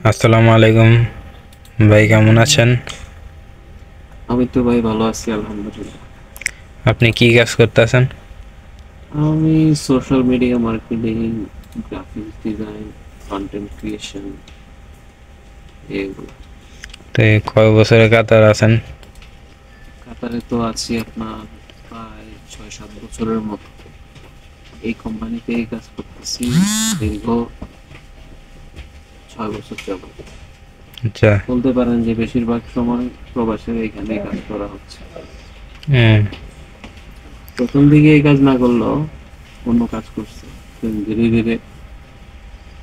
আসসালামু আলাইকুম ভাই, কেমন আছেন? আমি তো ভাই ভালো আছি আলহামদুলিল্লাহ। আপনি কি কাজ করতেছেন? আমি social media marketing, graphics design, content creation এগুলো। তো এই কয় বছরের কাতার আছেন? কাতারে তো আছি আপনার প্রায় 6-7 বছরের মতো। এই কোম্পানিতে কাজ করতেছি দীর্ঘ 6 বছর যাবত। আচ্ছা। বলতে পারেন যে বেশিরভাগ সময় প্রবাসের এখানে কাজ করা হচ্ছে। হুম। প্রথম দিকে এই কাজ না করলেও অন্য কাজ করছে, কিন্তু ধীরে ধীরে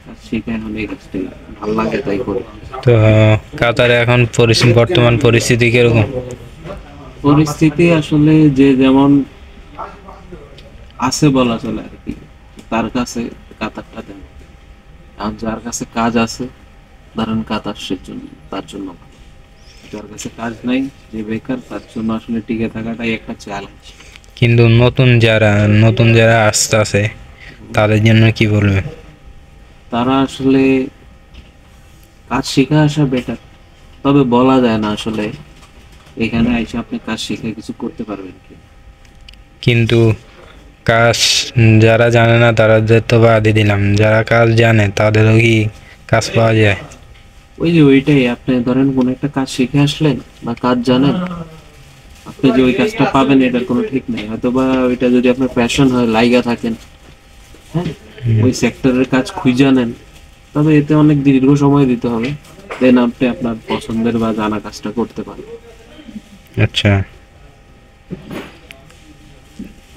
কাজ শিখে এখন এই কাজটাই ভালো লাগে তাই করি। তো কাতারে এখন বর্তমান পরিস্থিতি কিরকম? পরিস্থিতি আসলে যে যেমন আছে বলা চলে আর কি, তার কাছে কাতারটা দেন। আর যার কাছে কাজ আছে, ধরেন কাতার সে জন্য তার জন্য ভালো। যার কাছে কাজ নাই, যে বেকার, তার জন্য আসলে টিকে থাকাটাই একটা চ্যালেঞ্জ। কিন্তু নতুন যারা আসতেছে তাদের জন্য কি বলবেন? তারা আসলে কাজ শিখে আসা বেটার। তবে বলা যায় না আসলে এখানে এসে আপনি কাজ শিখে কিছু করতে পারবেন কি। কিন্তু কাজ যারা জানে না তাদের তো বাদই দিলাম, যারা কাজ জানে তাদেরও কি কাজ পাওয়া যায়? ওই যে ওইটাই, আপনি ধরেন কোন একটা কাজ শিখে আসলেন বা কাজ জানেন, আপনি যে ওই কাজটা পাবেন এটার কোনো ঠিক নেই। হয়তো বা ওইটা যদি আপনার প্যাশন হয়, লাইগা থাকেন, হ্যাঁ, হুম। ওই সেক্টরের কাজ খুঁজে নেন, তবে এতে অনেক দীর্ঘ সময় দিতে হবে। দেন আপনি আপনার পছন্দের বা জানা কাজটা করতে পারেন। আচ্ছা।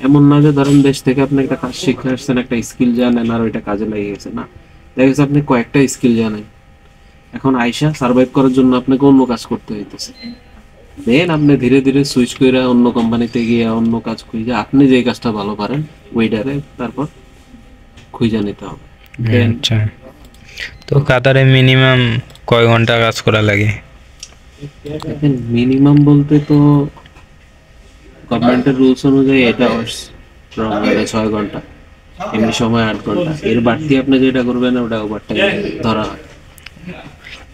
এমন না যে ধরেন দেশ থেকে আপনি একটা কাজ শিখে আসছেন, একটা স্কিল জানেন আর ওইটা কাজে লেগে গেছে, না। দেখা গেছে আপনি কয়েকটা স্কিল জানেন, এখন আইসা সার্ভাইভ করার জন্য আপনাকে অন্য কাজ করতে হইতেছে। দেন আপনি ধীরে ধীরে সুইচ করে অন্য কোম্পানিতে গিয়ে অন্য কাজ খুঁজে আপনি যে কাজটা ভালো পারেন ওইটারে তারপর খুঁজে নিতে হবে। দেন আচ্ছা। তো কাতারে মিনিমাম কয় ঘন্টা কাজ করা লাগে? দেখেন, মিনিমাম বলতে তো গভর্নমেন্টের রুলস অনুযায়ী 8 আওয়ার্স, 6 ঘন্টা, এমনি সময় 8 ঘন্টা। এর বাড়তি আপনি যেটা করবেন ওটা ওভার টাইম ধরা হয়।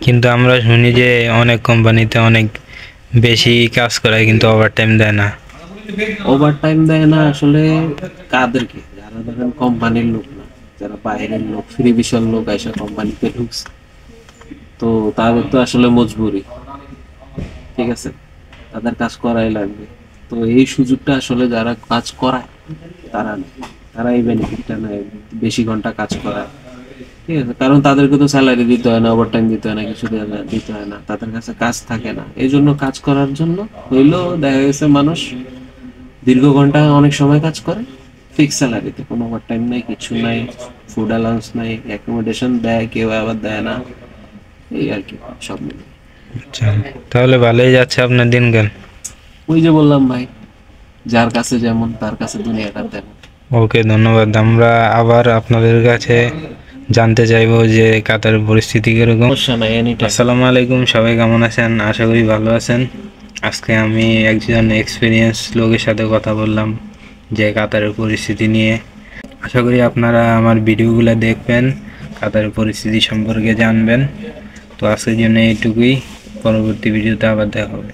কিন্তু আমরা শুনি যে অনেক কোম্পানিতে অনেক বেশি কাজ করায় কিন্তু ওভারটাইম দেয় না। ওভার টাইম দেয় না আসলে কাদেরকে, যারা ধরেন কোম্পানির লোক না, যারা বাইরের লোক, ফ্রি বিশাল লোক এসে কোম্পানিতে ঢুকছে, তো তাদের তো আসলে মজবুরি, ঠিক আছে, তাদের কাজ করাই লাগবে। তো এই সুযোগটা আসলে যারা কাজ করায় তারা নেয়। তারা এই বেনিফিটটা নেয়, বেশি ঘন্টা কাজ করায়, ঠিক আছে, কারণ তাদেরকে তো স্যালারি দিতে হয় না, ওভার টাইম দিতে হয় না, কিছু দিতে হয় না, তাদের কাছে কাজ থাকে না, এই জন্য কাজ করার জন্য হইলেও দেখা গেছে মানুষ দীর্ঘ ঘন্টা অনেক সময় কাজ করে ফিক্স স্যালারিতে, কোনো ওভার টাইম নাই, কিছু নাই, ফুড অ্যালাউন্স নাই, অ্যাকোমোডেশন দেয় কেউ, আবার দেয় না, এই আর কি, সব মিলে। আচ্ছা, তাহলে ভালোই যাচ্ছে আপনার দিনকাল। ওই যে বললাম ভাই, যার কাছে যেমন তার কাছে দুনিয়াটা তেমন। ওকে, ধন্যবাদ। আমরা আবার আপনাদের কাছে জানতে চাইবো যে কাতারের পরিস্থিতি কিরকম। সমস্যা নাই, এনি টাইম। আসসালামু আলাইকুম, সবাই কেমন আছেন? আশা করি ভালো আছেন। আজকে আমি একজন এক্সপিরিয়েন্স লোকের সাথে কথা বললাম যে কাতারের পরিস্থিতি নিয়ে। আশা করি আপনারা আমার ভিডিওগুলো দেখবেন, কাতারের পরিস্থিতি সম্পর্কে জানবেন। তো আজকের জন্য এইটুকুই, পরবর্তী ভিডিওতে আবার দেখা হবে।